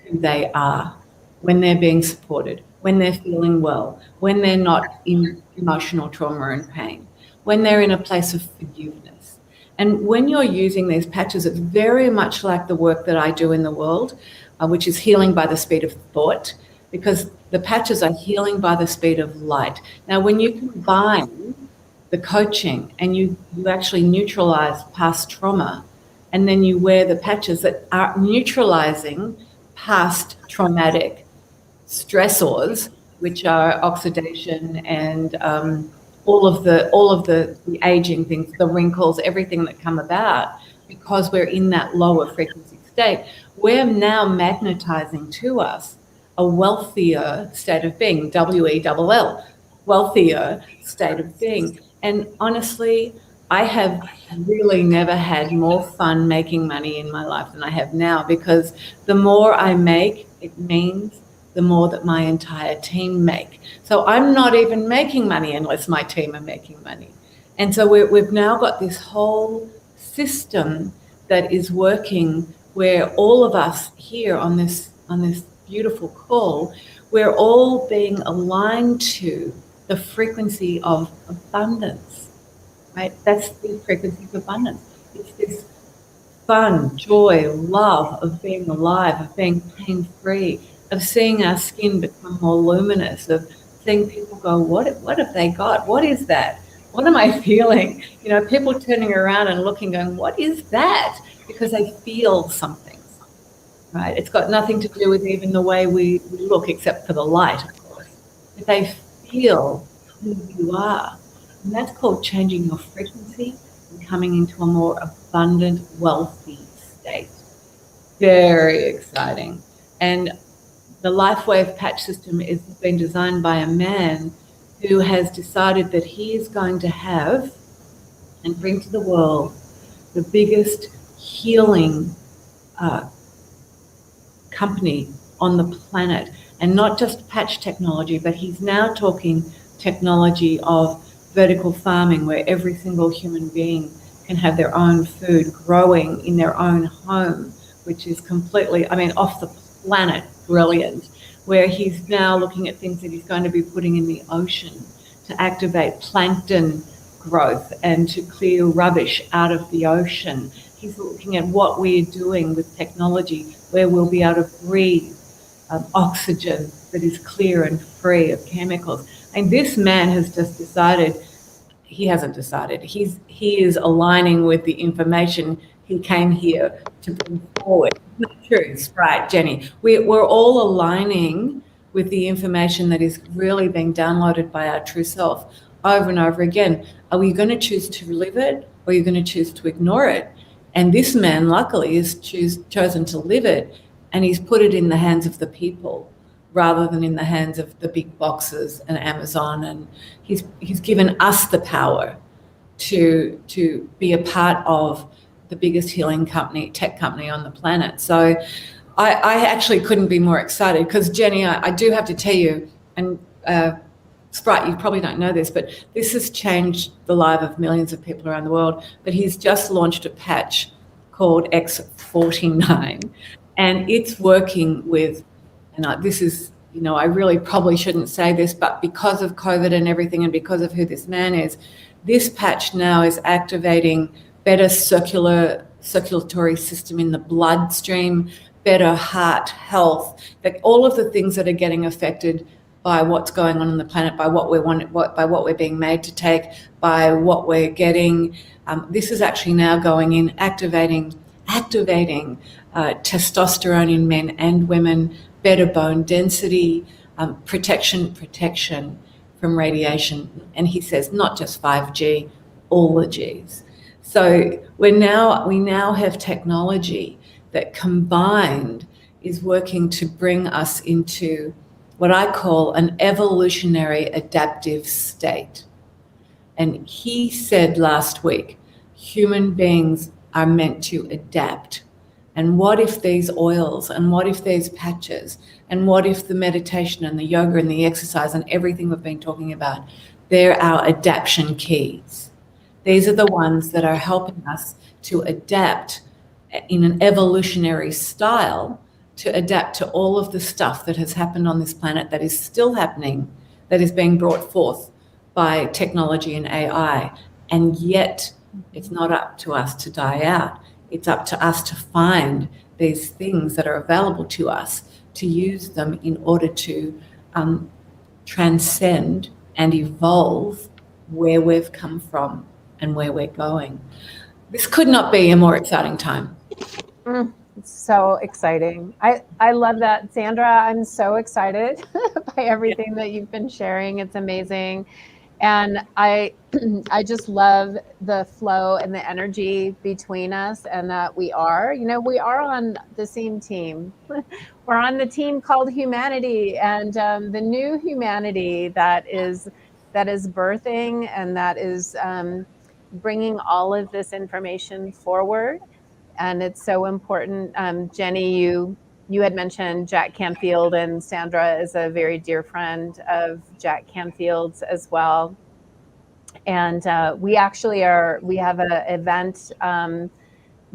who they are when they're being supported, when they're feeling well, when they're not in emotional trauma and pain, when they're in a place of forgiveness. And when you're using these patches, it's very much like the work that I do in the world, which is healing by the speed of thought, because the patches are healing by the speed of light. Now, when you combine the coaching and you actually neutralize past trauma, and then you wear the patches that are neutralizing past traumatic stressors, which are oxidation and all of the aging things, the wrinkles, everything that come about because we're in that lower frequency state, we're now magnetizing to us a wealthier state of being, WELL, wealthier state of being. And honestly, I have really never had more fun making money in my life than I have now, because the more I make, it means the more that my entire team make. So I'm not even making money unless my team are making money. And so we've now got this whole system that is working where all of us here on this beautiful call, we're all being aligned to the frequency of abundance, right? That's the frequency of abundance. It's this fun, joy, love of being alive, of being pain-free, of seeing our skin become more luminous, of seeing people go, what have they got? What is that? What am I feeling? People turning around and looking, going, what is that? Because they feel something, right? It's got nothing to do with even the way we look, except for the light, of course. But they feel who you are. And that's called changing your frequency and coming into a more abundant, wealthy state. Very exciting. And the Lifewave patch system has been designed by a man who has decided that he is going to have and bring to the world the biggest healing company on the planet. And not just patch technology, but he's now talking technology of vertical farming, where every single human being can have their own food growing in their own home, which is completely, off the planet brilliant, where he's now looking at things that he's going to be putting in the ocean to activate plankton growth and to clear rubbish out of the ocean. He's looking at what we're doing with technology, where we'll be able to breathe oxygen that is clear and free of chemicals. And this man has just decided, he hasn't decided, he is aligning with the information he came here to bring forward. Isn't that true, Spryte, Jenni? We're all aligning with the information that is really being downloaded by our true self over and over again. Are we going to choose to live it, or are you going to choose to ignore it? And this man, luckily, has chosen to live it, and he's put it in the hands of the people rather than in the hands of the big boxes and Amazon. And he's given us the power to be a part of the biggest healing company, tech company on the planet. So I actually couldn't be more excited, because Jenni, I do have to tell you, and Spryte, you probably don't know this, but this has changed the life of millions of people around the world. But he's just launched a patch called X49, and it's working with, and this is, I really probably shouldn't say this, but because of COVID and everything, and because of who this man is, this patch now is activating better circulatory system in the bloodstream, better heart health, like all of the things that are getting affected by what's going on the planet, by what by what we're being made to take, by what we're getting. This is actually now going in, activating testosterone in men and women, better bone density, protection from radiation. And he says not just 5G, all the Gs. So we now have technology that combined is working to bring us into what I call an evolutionary adaptive state. And he said last week, human beings are meant to adapt. And what if these oils, and what if these patches, and what if the meditation and the yoga and the exercise and everything we've been talking about, they're our adaptation keys. These are the ones that are helping us to adapt in an evolutionary style, to adapt to all of the stuff that has happened on this planet, that is still happening, that is being brought forth by technology and AI. And yet it's not up to us to die out. It's up to us to find these things that are available to us, to use them in order to transcend and evolve where we've come from and where we're going. This could not be a more exciting time. It's so exciting. I love that, Sandra. I'm so excited by everything that you've been sharing. It's amazing. And I just love the flow and the energy between us, and that we are on the same team. We're on the team called humanity, and the new humanity that is birthing, and that is bringing all of this information forward. And it's so important. Jenni, you had mentioned Jack Canfield, and Sandra is a very dear friend of Jack Canfield's as well. And we have an event,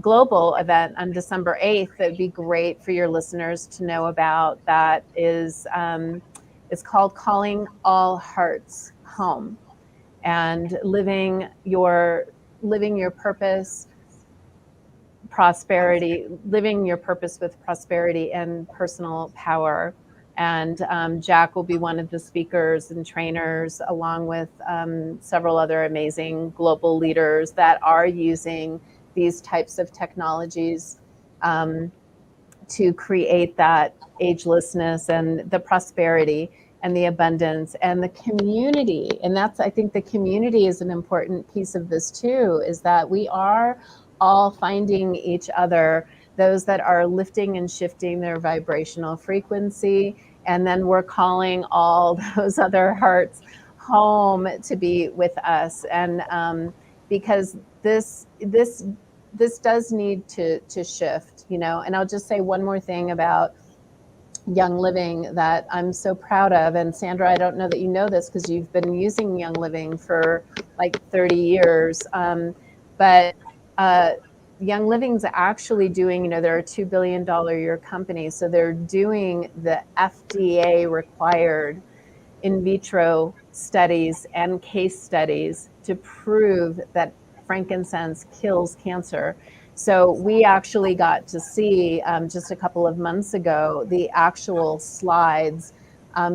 global event on December 8th that would be great for your listeners to know about. That is, it's called Calling All Hearts Home, and living your purpose, living your purpose with prosperity and personal power. And Jack will be one of the speakers and trainers, along with several other amazing global leaders that are using these types of technologies to create that agelessness and the prosperity and the abundance and the community. And I think the community is an important piece of this too, is that we are all finding each other, those that are lifting and shifting their vibrational frequency. And then we're calling all those other hearts home to be with us. And because this does need to shift, and I'll just say one more thing about Young Living that I'm so proud of. And Sandra, I don't know that you know this because you've been using Young Living for like 30 years. But Young Living's actually doing, they're a $2 billion a year company. So they're doing the FDA required in vitro studies and case studies to prove that frankincense kills cancer. So we actually got to see just a couple of months ago the actual slides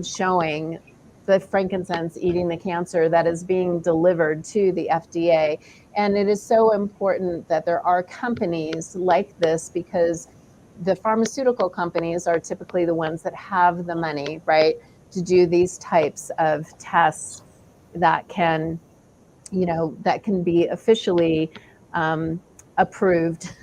showing the frankincense eating the cancer that is being delivered to the FDA. And it is so important that there are companies like this, because the pharmaceutical companies are typically the ones that have the money, right, to do these types of tests that can, that can be officially approved.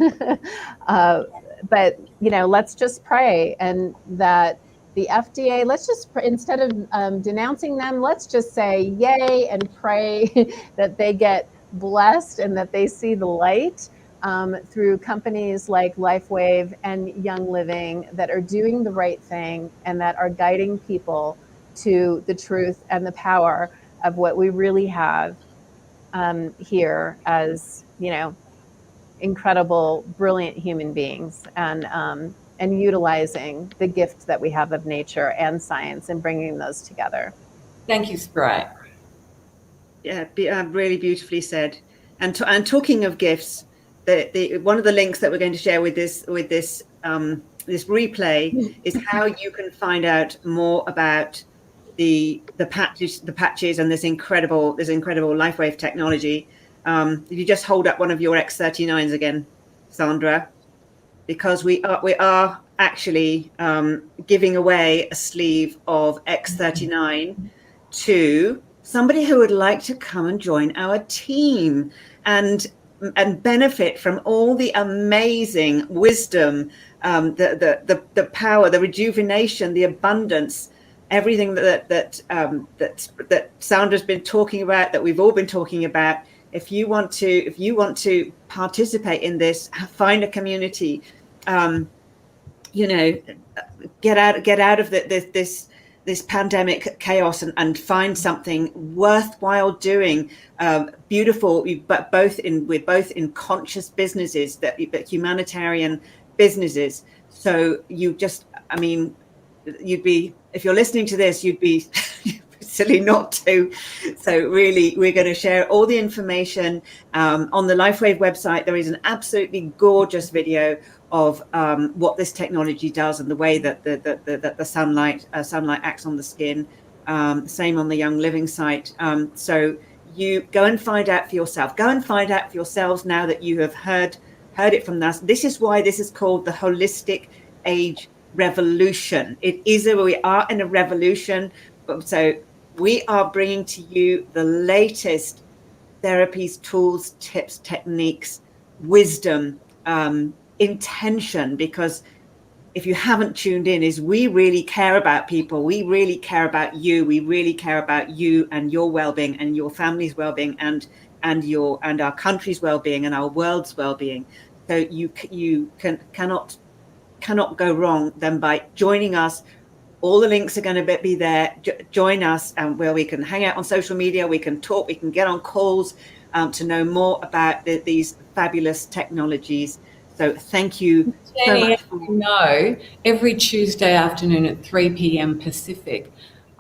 But, let's just pray, and that the FDA, let's just, instead of denouncing them, let's just say yay and pray that they get blessed and that they see the light through companies like Lifewave and Young Living that are doing the right thing and that are guiding people to the truth and the power of what we really have here as, incredible, brilliant human beings, and utilizing the gift that we have of nature and science and bringing those together. Thank you, Spryte. Yeah, really beautifully said. And talking of gifts, one of the links that we're going to share with this replay is how you can find out more about the patches and this incredible Lifewave technology. If you just hold up one of your X39s again, Sandra, because we are actually giving away a sleeve of X39 to somebody who would like to come and join our team and benefit from all the amazing wisdom, the power, the rejuvenation, the abundance, everything that Sandra's been talking about, that we've all been talking about. If you want to participate in this, find a community, get out of this pandemic chaos and find something worthwhile doing, beautiful, but we're both in conscious businesses, but humanitarian businesses. So you'd be, if you're listening to this, you'd be silly not to. So really, we're going to share all the information on the Lifewave website. There is an absolutely gorgeous video of what this technology does and the way that the sunlight acts on the skin. Same on the Young Living site. So you go and find out for yourself. Go and find out for yourselves now that you have heard it from us. This is why this is called the Holistic Age Revolution. We are in a revolution. So we are bringing to you the latest therapies, tools, tips, techniques, wisdom, intention, because if you haven't tuned in, is we really care about people. We really care about you. We really care about you and your well-being and your family's well-being and our country's well-being and our world's well-being. So you cannot go wrong then by joining us. All the links are going to be there. Join us, and where we can hang out on social media, we can talk, we can get on calls to know more about these fabulous technologies. So thank you Jenny, so much. Every Tuesday afternoon at 3 p.m. Pacific,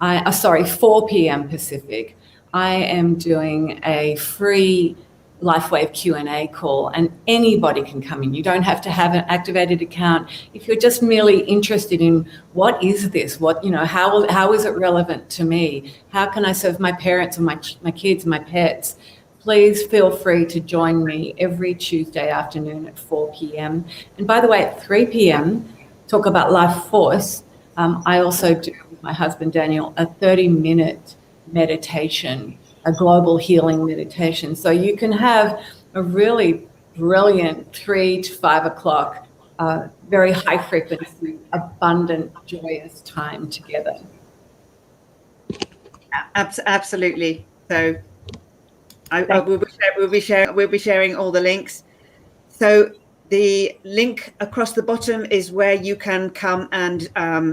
4 p.m. Pacific, I am doing a free Lifewave Q&A call, and anybody can come in. You don't have to have an activated account. If you're just merely interested in what is this, how is it relevant to me? How can I serve my parents and my kids and my pets? Please feel free to join me every Tuesday afternoon at 4 p.m. And by the way, at 3 p.m., talk about life force. I also do with my husband Daniel a 30-minute meditation, a global healing meditation. So you can have a really brilliant 3 to 5 o'clock, very high frequency, abundant, joyous time together. Absolutely. So we'll be sharing all the links. So the link across the bottom is where you can come and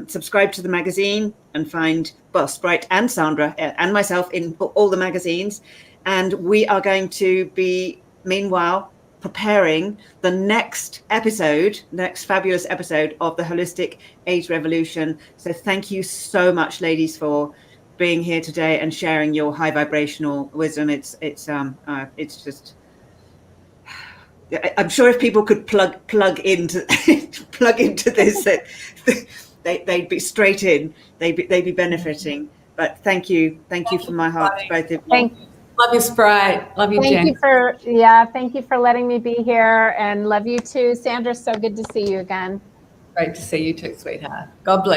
subscribe to the magazine and find Spryte and Sandra and myself in all the magazines. And we are going to be, meanwhile, preparing the next fabulous episode of the Holistic Age Revolution. So thank you so much, ladies, for being here today and sharing your high vibrational wisdom. It's just, I'm sure if people could plug into this, they'd be straight in. They'd be benefiting. But thank you from my heart to both of you. Love you, Spryte. Love you, Jen. Thank you for letting me be here, and love you too, Sandra. So good to see you again. Great to see you too, sweetheart. God bless.